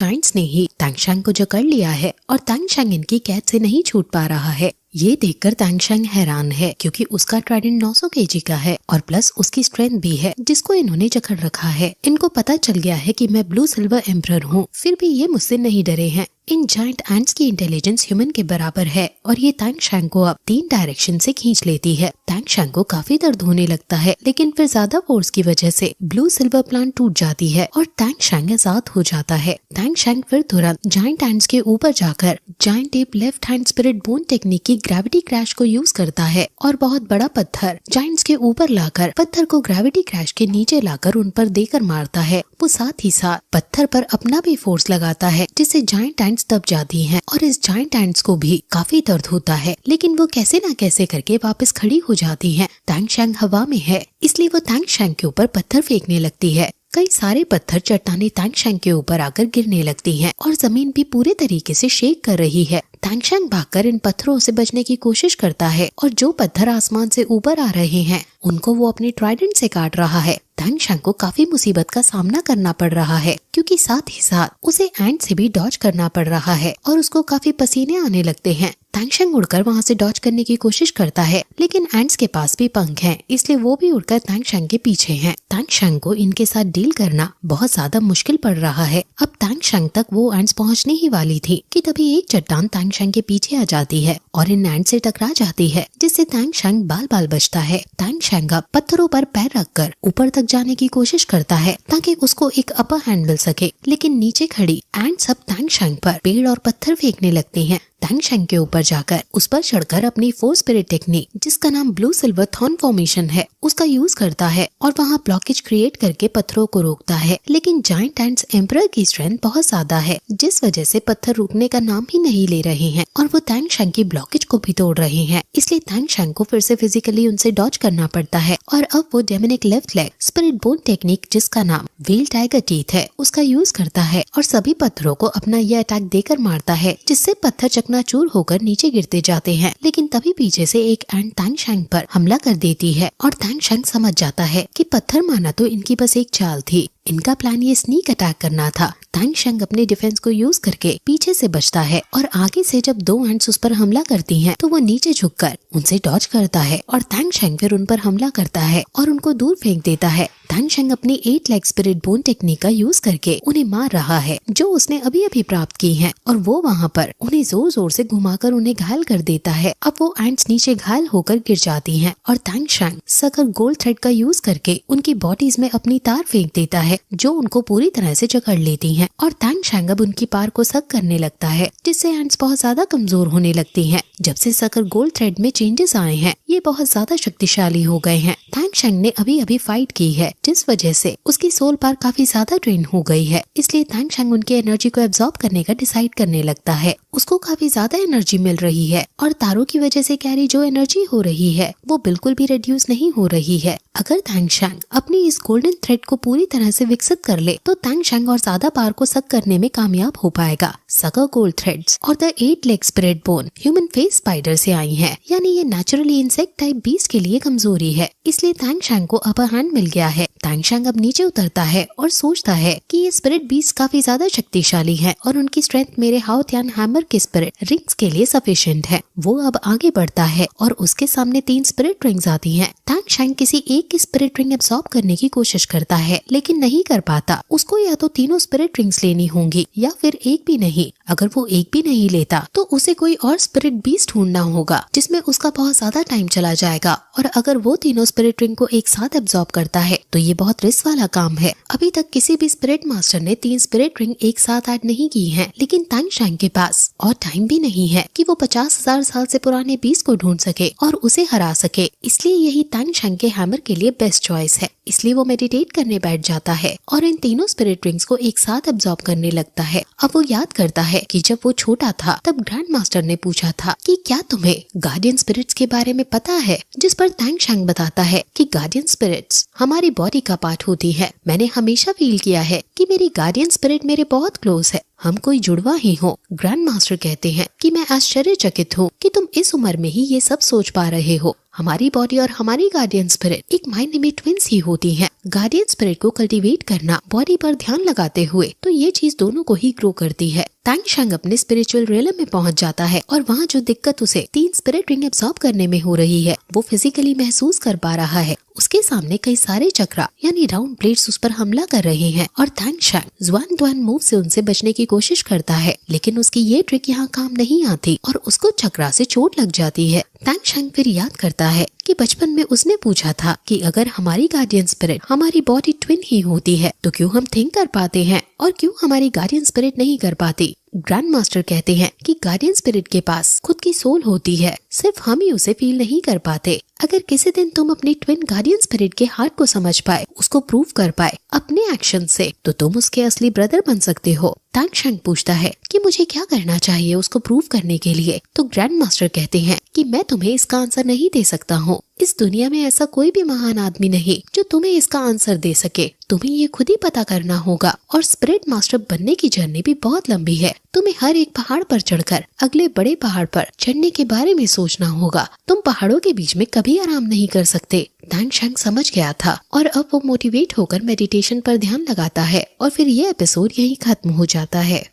Giants ने ही तांगशैंग को जकड़ लिया है और तांगशैंग इनकी कैद से नहीं छूट पा रहा है। ये देखकर तांगशैंग हैरान है क्योंकि उसका ट्राइडेंट 900 केजी का है और प्लस उसकी स्ट्रेंथ भी है जिसको इन्होंने जकड़ रखा है। इनको पता चल गया है कि मैं ब्लू सिल्वर एम्परर हूँ, फिर भी ये मुझसे नहीं डरे हैं। इन जायंट एंट्स की इंटेलिजेंस ह्यूमन के बराबर है और ये तांगशैंग को अब 3 डायरेक्शन से खींच लेती है। तांगशैंग को काफी दर्द होने लगता है, लेकिन फिर ज्यादा फोर्स की वजह से ब्लू सिल्वर प्लांट टूट जाती है और तांगशैंग आजाद हो जाता है। तांगशैंग फिर तुरंत जायंट एंट्स के ऊपर जाकर giant app left hand spirit bone technique की ग्रेविटी क्रैश को यूज करता है और बहुत बड़ा पत्थर जायंट्स के ऊपर लाकर पत्थर को ग्रेविटी क्रैश के नीचे लाकर उन पर देकर मारता है। वो साथ ही साथ पत्थर पर अपना भी फोर्स लगाता है जिससे जायंट एंट्स दब जाती हैं और इस जायंट एंट्स को भी काफी दर्द होता है, लेकिन वो कैसे न कैसे करके वापस खड़ी हो जाती हैं। तांगशैंग हवा में है इसलिए वो तांगशैंग के ऊपर पत्थर फेंकने लगती है। कई सारे पत्थर चट्टानें तांगशैंग के ऊपर आकर गिरने लगती हैं और जमीन भी पूरे तरीके से शेक कर रही है। तांगशैंग भागकर इन पत्थरों से बचने की कोशिश करता है और जो पत्थर आसमान से ऊपर आ रहे हैं उनको वो अपने ट्राइडेंट से काट रहा है। तांगशैंग को काफी मुसीबत का सामना करना पड़ रहा है क्योंकि साथ ही साथ उसे एंट से भी डॉज करना पड़ रहा है और उसको काफी पसीने आने लगते हैं। तांगशैंग उड़कर वहाँ से डॉज करने की कोशिश करता है, लेकिन एंट्स के पास भी पंख हैं, इसलिए वो भी उड़कर तांगशैंग के पीछे हैं। तांगशैंग को इनके साथ डील करना बहुत ज्यादा मुश्किल पड़ रहा है। अब तांगशैंग तक वो एंट्स पहुँचने ही वाली थी कि तभी एक चट्टान तांगशैंग के पीछे आ जाती है और इन एंट से टकरा जाती है, जिससे तांगशैंग बाल बाल बचता है। तांगशैंग अब पत्थरों पर पैर रखकर ऊपर तक जाने की कोशिश करता है ताकि उसको एक अपर हैंड मिल सके, लेकिन नीचे खड़ी एंट्स अब तांगशैंग पर पेड़ और पत्थर फेंकने लगती हैं। तांगशैंग के ऊपर जाकर उस पर चढ़कर अपनी 4 स्पिरिट टेक्निक जिसका नाम ब्लू सिल्वर थॉर्न फॉर्मेशन है उसका यूज करता है और वहाँ ब्लॉकेज क्रिएट करके पत्थरों को रोकता है, लेकिन जायंट एंट्स एम्परर की स्ट्रेंथ बहुत ज्यादा है जिस वजह से पत्थर रुकने का नाम ही नहीं ले रहे हैं और वो तांगशैंग की ब्लॉकेज को भी तोड़ रहे हैं। इसलिए तांगशैंग को फिर से फिजिकली उनसे डॉज करना पड़ता है और अब वो demonic left leg spirit bone technique जिसका नाम व्हील टाइगर टीथ है उसका यूज करता है और सभी पत्थरों को अपना यह अटैक देकर मारता है, जिससे पत्थर चकनाचूर होकर नीचे गिरते जाते हैं। लेकिन तभी पीछे से एक एंट तांगशैंग पर हमला कर देती है और तांगशैंग समझ जाता है कि पत्थर मारना तो इनकी बस एक चाल थी, इनका प्लान ये स्नीक अटैक करना था। तांगशैंग अपने डिफेंस को यूज करके पीछे से बचता है और आगे से जब 2 एंट्स उस पर हमला करती हैं तो वो नीचे झुककर उनसे डॉज करता है और तांगशैंग फिर उन पर हमला करता है और उनको दूर फेंक देता है। तांगशैंग अपनी 8 लेग स्पिरिट बोन टेक्निक का यूज करके उन्हें मार रहा है जो उसने अभी अभी प्राप्त की है और वो वहाँ पर उन्हें जोर जोर से घुमाकर उन्हें घायल कर देता है। अब वो एंट्स नीचे घायल होकर गिर जाती हैं और तांगशैंग सकर गोल्ड थ्रेड का यूज करके उनकी बॉडीज में अपनी तार फेंक देता है जो उनको पूरी तरह से जकड़ लेती हैं और तांगशैंग अब उनकी पार को सक करने लगता है, जिससे एंट्स बहुत ज्यादा कमजोर होने लगती हैं। जब से सकर गोल्ड थ्रेड में चेंजेस आए हैं ये बहुत ज्यादा शक्तिशाली हो गए हैं। तांगशैंग ने अभी अभी फाइट की है जिस वजह से उसकी सोल पार काफी ज्यादा ट्रेन हो गई है, इसलिए तांगशैंग उनकी एनर्जी को एब्जॉर्ब करने का डिसाइड करने लगता है। उसको काफी ज्यादा एनर्जी मिल रही है और तारों की वजह से कैरी जो एनर्जी हो रही है वो बिल्कुल भी रिड्यूस नहीं हो रही है। अगर तांगशैंग अपनी इस गोल्डन थ्रेड को पूरी तरह से विकसित कर ले तो तांगशैंग और ज्यादा पार को सक करने में कामयाब हो पाएगा। सकर गोल्ड थ्रेड्स और the 8 leg spirit bone human face spider से आई है, यानी ये नेचुरली इंसेक्ट टाइप बीस्ट के लिए कमजोरी है, इसलिए तांगशैंग को अपर हैंड मिल गया है। तांगशैंग अब नीचे उतरता है और सोचता है कि ये स्पिरिट बीस्ट काफी ज्यादा शक्तिशाली है और उनकी स्ट्रेंथ मेरे हाउथियान हैमर के स्पिरिट रिंग्स के लिए सफिशिएंट है। वो अब आगे बढ़ता है और उसके सामने 3 स्पिरिट रिंग्स आती हैं। तांगशैंग किसी एक की स्पिरिट रिंग एब्सॉर्ब करने की कोशिश करता है लेकिन नहीं कर पाता। उसको या तो तीनों स्पिरिट रिंग्स लेनी होंगी या फिर एक भी नहीं। अगर वो एक भी नहीं लेता तो उसे कोई और स्पिरिट बीस्ट ढूंढना होगा जिसमें उसका बहुत ज्यादा टाइम चला जाएगा, और अगर वो तीनों स्पिरिट रिंग को एक साथ एब्सॉर्ब करता है तो ये बहुत रिस्क वाला काम है। अभी तक किसी भी स्पिरिट मास्टर ने 3 स्पिरिट रिंग एक साथ ऐड नहीं की हैं, लेकिन तांगशैंग के पास और टाइम भी नहीं है कि वो 50,000 साल से पुराने बीस्ट को ढूंढ सके और उसे हरा सके, इसलिए यही तांगशैंग के हैमर के लिए बेस्ट चॉइस है। इसलिए वो मेडिटेट करने बैठ जाता है और इन तीनों स्पिरिट रिंग्स को एक साथ एब्सॉर्ब करने लगता है। अब वो याद करता है कि जब वो छोटा था तब ग्रैंड मास्टर ने पूछा था कि क्या तुम्हें गार्डियन स्पिरिट्स के बारे में पता है, जिस पर तांगशैंग बताता है कि गार्डियन स्पिरिट्स हमारी बॉडी का पार्ट होती है। मैंने हमेशा फील किया है कि मेरी गार्डियन स्पिरिट मेरे बहुत क्लोज है, हम कोई जुड़वा ही हो। ग्रैंड मास्टर कहते हैं कि मैं आश्चर्यचकित हूँ कि तुम इस उम्र में ही ये सब सोच पा रहे हो। हमारी बॉडी और हमारी गार्डियन स्पिरिट एक मायने में ट्विंस ही होती हैं। गार्डियन स्पिरिट को कल्टीवेट करना, बॉडी पर ध्यान लगाते हुए, तो ये चीज दोनों को ही ग्रो करती है। तांगशैंग अपने स्पिरिचुअल रियलम में पहुंच जाता है और वहाँ जो दिक्कत उसे 3 स्पिरिट रिंग एब्सॉर्ब करने में हो रही है वो फिजिकली महसूस कर पा रहा है। उसके सामने कई सारे चक्रा यानी राउंड ब्लेड्स उस पर हमला कर रहे हैं और तांगशैंग ज़ुआनदुआन मूव से उनसे बचने की कोशिश करता है, लेकिन उसकी ये ट्रिक यहाँ काम नहीं आती और उसको चक्रा से चोट लग जाती है। तांगशैंग फिर याद करता है कि बचपन में उसने पूछा था कि अगर हमारी गार्डियन स्पिरिट हमारी बॉडी ट्विन ही होती है तो क्यों हम थिंक कर पाते हैं और क्यों हमारी गार्डियन स्पिरिट नहीं कर पाती। ग्रैंड मास्टर कहते हैं कि गार्डियन स्पिरिट के पास खुद की सोल होती है, सिर्फ हम ही उसे फील नहीं कर पाते। अगर किसी दिन तुम अपनी ट्विन गार्डियन स्पिरिट के हार्ट को समझ पाए, उसको प्रूव कर पाए अपने एक्शन से, तो तुम उसके असली ब्रदर बन सकते हो। तांगशैंग पूछता है कि मुझे क्या करना चाहिए उसको प्रूव करने के लिए, तो ग्रैंड मास्टर कहते हैं कि मैं तुम्हें इसका आंसर नहीं दे सकता हूँ। इस दुनिया में ऐसा कोई भी महान आदमी नहीं जो तुम्हें इसका आंसर दे सके। तुम्हें ये खुद ही पता करना होगा और स्पिरिट मास्टर बनने की जर्नी भी बहुत लंबी है। तुम्हें हर एक पहाड़ पर चढ़कर अगले बड़े पहाड़ पर चढ़ने के बारे में सोचना होगा। तुम पहाड़ों के बीच में कभी आराम नहीं कर सकते। तांगशैंग समझ गया था और अब वो मोटिवेट होकर मेडिटेशन पर ध्यान लगाता है और फिर ये एपिसोड यहीं खत्म हो जाता है।